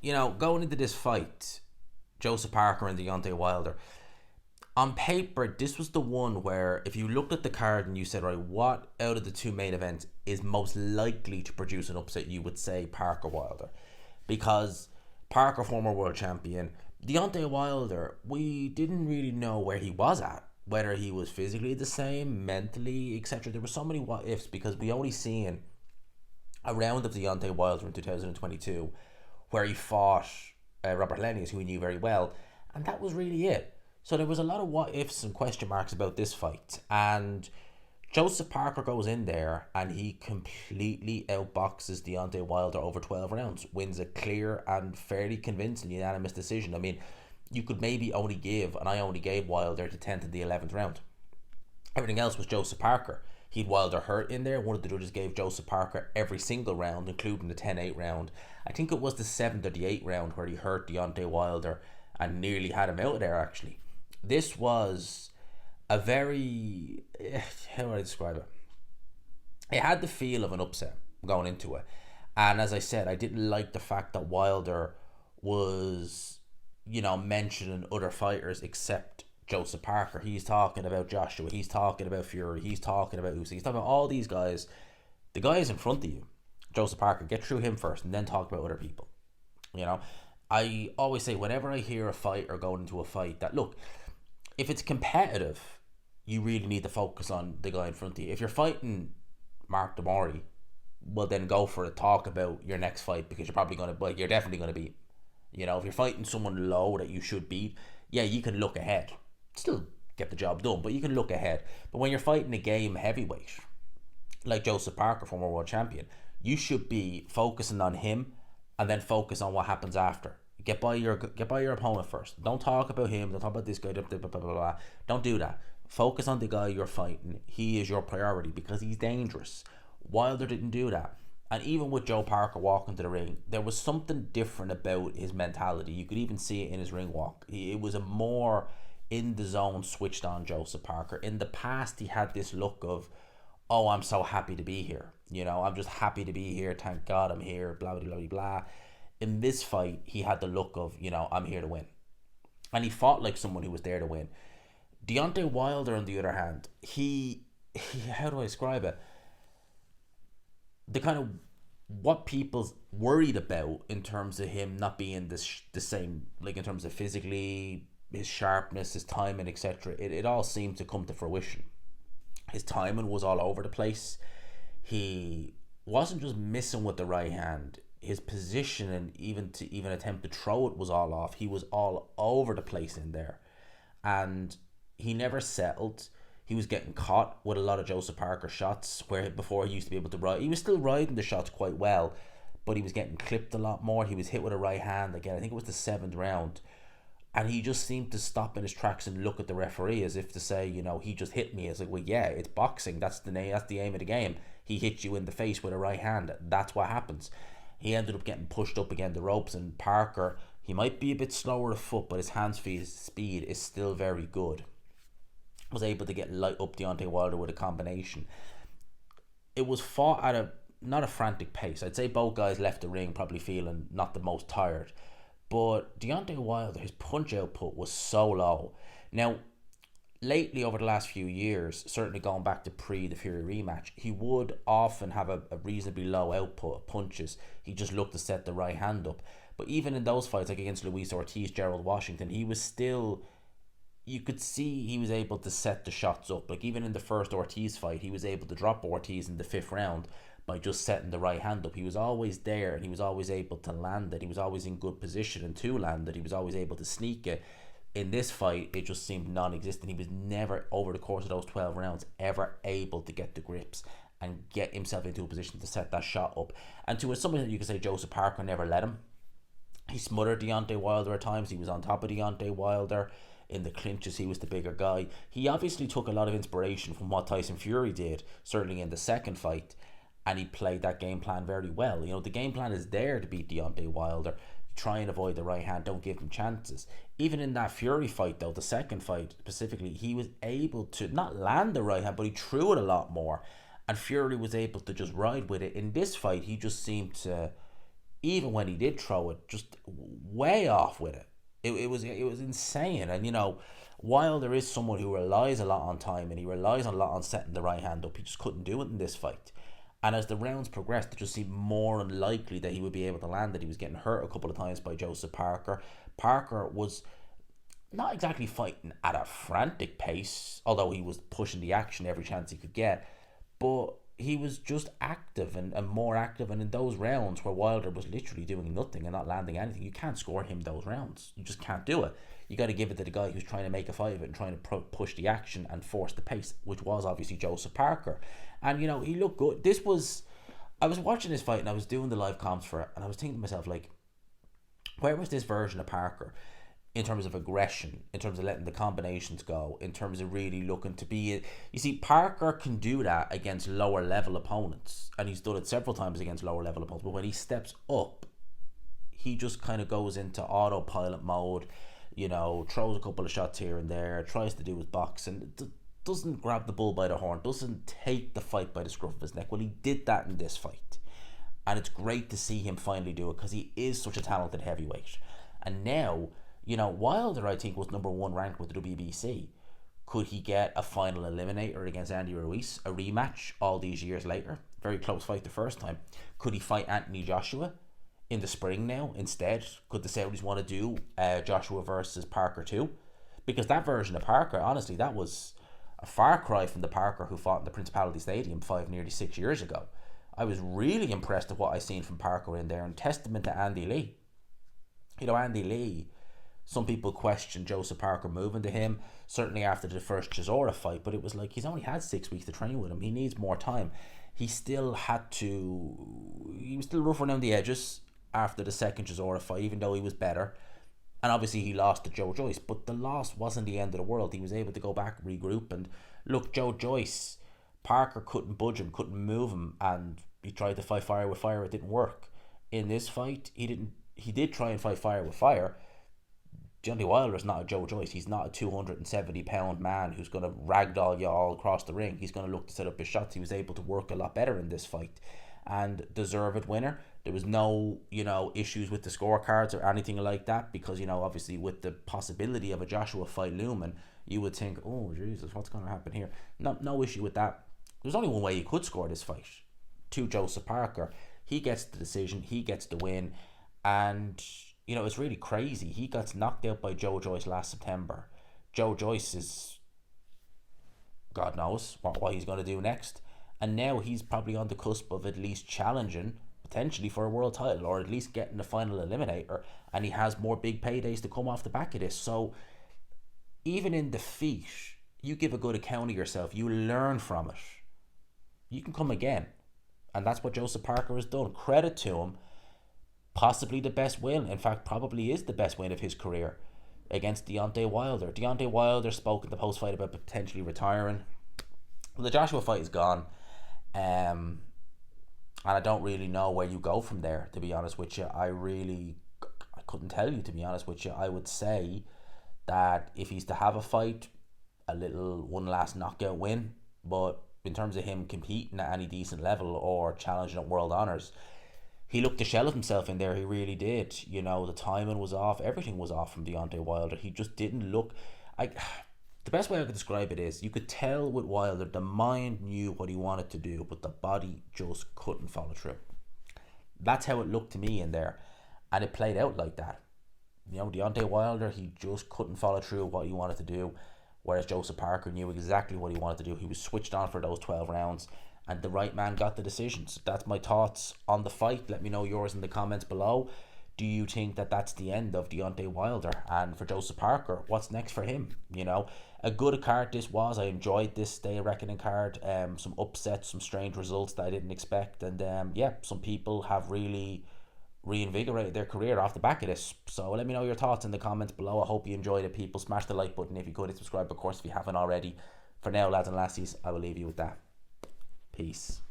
going into this fight, Joseph Parker and Deontay Wilder, on paper, this was the one where if you looked at the card and you said, right, what out of the two main events is most likely to produce an upset, you would say Parker Wilder. Because Parker, former world champion, Deontay Wilder, we didn't really know where he was at. Whether he was physically the same, mentally, etc. There were so many what ifs because we only seen a round of Deontay Wilder in 2022 where he fought Robert Lennius, who he knew very well, and that was really it. So there was a lot of what ifs and question marks about this fight, and Joseph Parker goes in there and he completely outboxes Deontay Wilder over 12 rounds, wins a clear and fairly convincing unanimous decision. I mean, you could maybe only give, and I only gave Wilder the 10th and the 11th round. Everything else was Joseph Parker. He'd Wilder hurt in there. One of the judges gave Joseph Parker every single round, including the 10-8 round. I think it was the 7th or the 8th round where he hurt Deontay Wilder and nearly had him out of there, actually. This was a very... how do I describe it? It had the feel of an upset going into it. And as I said, I didn't like the fact that Wilder was, mentioning other fighters except Joseph Parker. He's talking about Joshua. He's talking about Fury. He's talking about Usyk. He's talking about all these guys. The guy is in front of you, Joseph Parker. Get through him first, and then talk about other people. I always say whenever I hear a fighter going into a fight that look, if it's competitive, you really need to focus on the guy in front of you. If you're fighting Mark Demori, well then go for it. Talk about your next fight because you're probably gonna, you're definitely gonna beat. If you're fighting someone low that you should beat, yeah, you can look ahead. Still get the job done, but you can look ahead. But when you're fighting a game heavyweight, like Joseph Parker, former world champion, you should be focusing on him and then focus on what happens after. Get by your opponent first. Don't talk about him. Don't talk about this guy. Blah, blah, blah, blah, blah. Don't do that. Focus on the guy you're fighting. He is your priority because he's dangerous. Wilder didn't do that. And even with Joe Parker walking to the ring, there was something different about his mentality. You could even see it in his ring walk. It was a more in the zone, switched on Joseph Parker. In the past, he had this look of, oh, I'm so happy to be here. I'm just happy to be here. Thank God I'm here. Blah, blah, blah, blah. In this fight, he had the look of, I'm here to win. And he fought like someone who was there to win. Deontay Wilder, on the other hand, he how do I describe it? The kind of what people worried about in terms of him not being the same, like in terms of physically, his sharpness, his timing, etc. It all seemed to come to fruition. His timing was all over the place. He wasn't just missing with the right hand. His position and even attempt to throw it was all off. He was all over the place in there, and he never settled. He was getting caught with a lot of Joseph Parker shots where before he used to be able to ride. He was still riding the shots quite well, but he was getting clipped a lot more. He was hit with a right hand again. I think it was the 7th round, and he just seemed to stop in his tracks and look at the referee as if to say, he just hit me. It's like, well, yeah, it's boxing. That's the name. That's the aim of the game. He hit you in the face with a right hand. That's what happens. He ended up getting pushed up against the ropes, and Parker, he might be a bit slower of foot, but his hand speed is still very good. Was able to get light up Deontay Wilder with a combination. It was fought at not a frantic pace. I'd say both guys left the ring probably feeling not the most tired. But Deontay Wilder, his punch output was so low. Now, lately over the last few years, certainly going back to the Fury rematch, he would often have a reasonably low output of punches. He just looked to set the right hand up. But even in those fights, like against Luis Ortiz, Gerald Washington, he was still, you could see he was able to set the shots up. Like even in the first Ortiz fight, he was able to drop Ortiz in the 5th round by just setting the right hand up. He was always there and he was always able to land it. He was always in good position and to land it. He was always able to sneak it. In this fight, it just seemed non-existent. He was never, over the course of those 12 rounds, ever able to get the grips and get himself into a position to set that shot up. And to something that you could say Joseph Parker never let him. He smothered Deontay Wilder at times. He was on top of Deontay Wilder. In the clinches, he was the bigger guy. He obviously took a lot of inspiration from what Tyson Fury did, certainly in the second fight, and he played that game plan very well. The game plan is there to beat Deontay Wilder. Try and avoid the right hand, don't give him chances. Even in that Fury fight though, the second fight specifically, he was able to not land the right hand, but he threw it a lot more, and Fury was able to just ride with it. In this fight, he just seemed to even when he did throw it, just way off with it. It was insane. And Wilder is someone who relies a lot on time, and he relies a lot on setting the right hand up. He just couldn't do it in this fight. And as the rounds progressed, it just seemed more unlikely that he would be able to land it. He was getting hurt a couple of times by Joseph Parker. Parker was not exactly fighting at a frantic pace, although he was pushing the action every chance he could get. But he was just active and more active. And in those rounds where Wilder was literally doing nothing and not landing anything, you can't score him those rounds. You just can't do it. You got to give it to the guy who's trying to make a fight of it and trying to push the action and force the pace, which was obviously Joseph Parker. And he looked good. I was watching this fight and I was doing the live comps for it, and I was thinking to myself, like, where was this version of Parker in terms of aggression, in terms of letting the combinations go, in terms of really looking to be... You see, Parker can do that against lower level opponents, and he's done it several times against lower level opponents, but when he steps up, he just kind of goes into autopilot mode, throws a couple of shots here and there, tries to do his box, and doesn't grab the bull by the horn, doesn't take the fight by the scruff of his neck. Well, he did that in this fight, and it's great to see him finally do it, because he is such a talented heavyweight. And now, Wilder, I think, was number one ranked with the WBC. Could he get a final eliminator against Andy Ruiz, a rematch all these years later? Very close fight the first time. Could he fight Anthony Joshua in the spring now instead? Could the Saudis want to do Joshua versus Parker too? Because that version of Parker, honestly, that was a far cry from the Parker who fought in the Principality Stadium nearly 6 years ago. I was really impressed with what I seen from Parker in there, and testament to Andy Lee. Andy Lee, some people question Joseph Parker moving to him, certainly after the first Chisora fight, but it was like he's only had 6 weeks to train with him. He needs more time. He was still rough around the edges after the second Chisora fight, even though he was better. And obviously he lost to Joe Joyce, but the loss wasn't the end of the world. He was able to go back, regroup, and look, Joe Joyce, Parker couldn't budge him, couldn't move him, and he tried to fight fire with fire. It didn't work. In this fight, he did try and fight fire with fire. Deontay Wilder's not a Joe Joyce. He's not a 270-pound man who's going to ragdoll you all across the ring. He's going to look to set up his shots. He was able to work a lot better in this fight, and deserved winner. There was no, issues with the scorecards or anything like that, because, obviously with the possibility of a Joshua fight looming, you would think, oh, Jesus, what's going to happen here? No issue with that. There's only one way you could score this fight. To Joseph Parker. He gets the decision. He gets the win. And, it's really crazy. He got knocked out by Joe Joyce last September. Joe Joyce is... God knows what he's going to do next. And now he's probably on the cusp of at least challenging, potentially, for a world title, or at least getting the final eliminator, and he has more big paydays to come off the back of this. So even in defeat, you give a good account of yourself, you learn from it, you can come again. And that's what Joseph Parker has done. Credit to him. Possibly the best win, in fact probably is the best win of his career, against Deontay Wilder. Deontay Wilder spoke in the post-fight about potentially retiring. Well, the Joshua fight is gone. And I don't really know where you go from there, to be honest with you. I couldn't tell you, to be honest with you. I would say that if he's to have a fight, one last knockout win, but in terms of him competing at any decent level or challenging at world honours, he looked a shell of himself in there. He really did. The timing was off, everything was off from Deontay Wilder. He just didn't look... The best way I could describe it is, you could tell with Wilder, the mind knew what he wanted to do, but the body just couldn't follow through. That's how it looked to me in there. And it played out like that. Deontay Wilder, he just couldn't follow through what he wanted to do, whereas Joseph Parker knew exactly what he wanted to do. He was switched on for those 12 rounds, and the right man got the decisions. That's my thoughts on the fight. Let me know yours in the comments below. Do you think that that's the end of Deontay Wilder? And for Joseph Parker, what's next for him? A good card this was. I enjoyed this Day of Reckoning card. Some upsets, some strange results that I didn't expect. And some people have really reinvigorated their career off the back of this. So let me know your thoughts in the comments below. I hope you enjoyed it, people. Smash the like button if you could. Subscribe, of course, if you haven't already. For now, lads and lassies, I will leave you with that. Peace.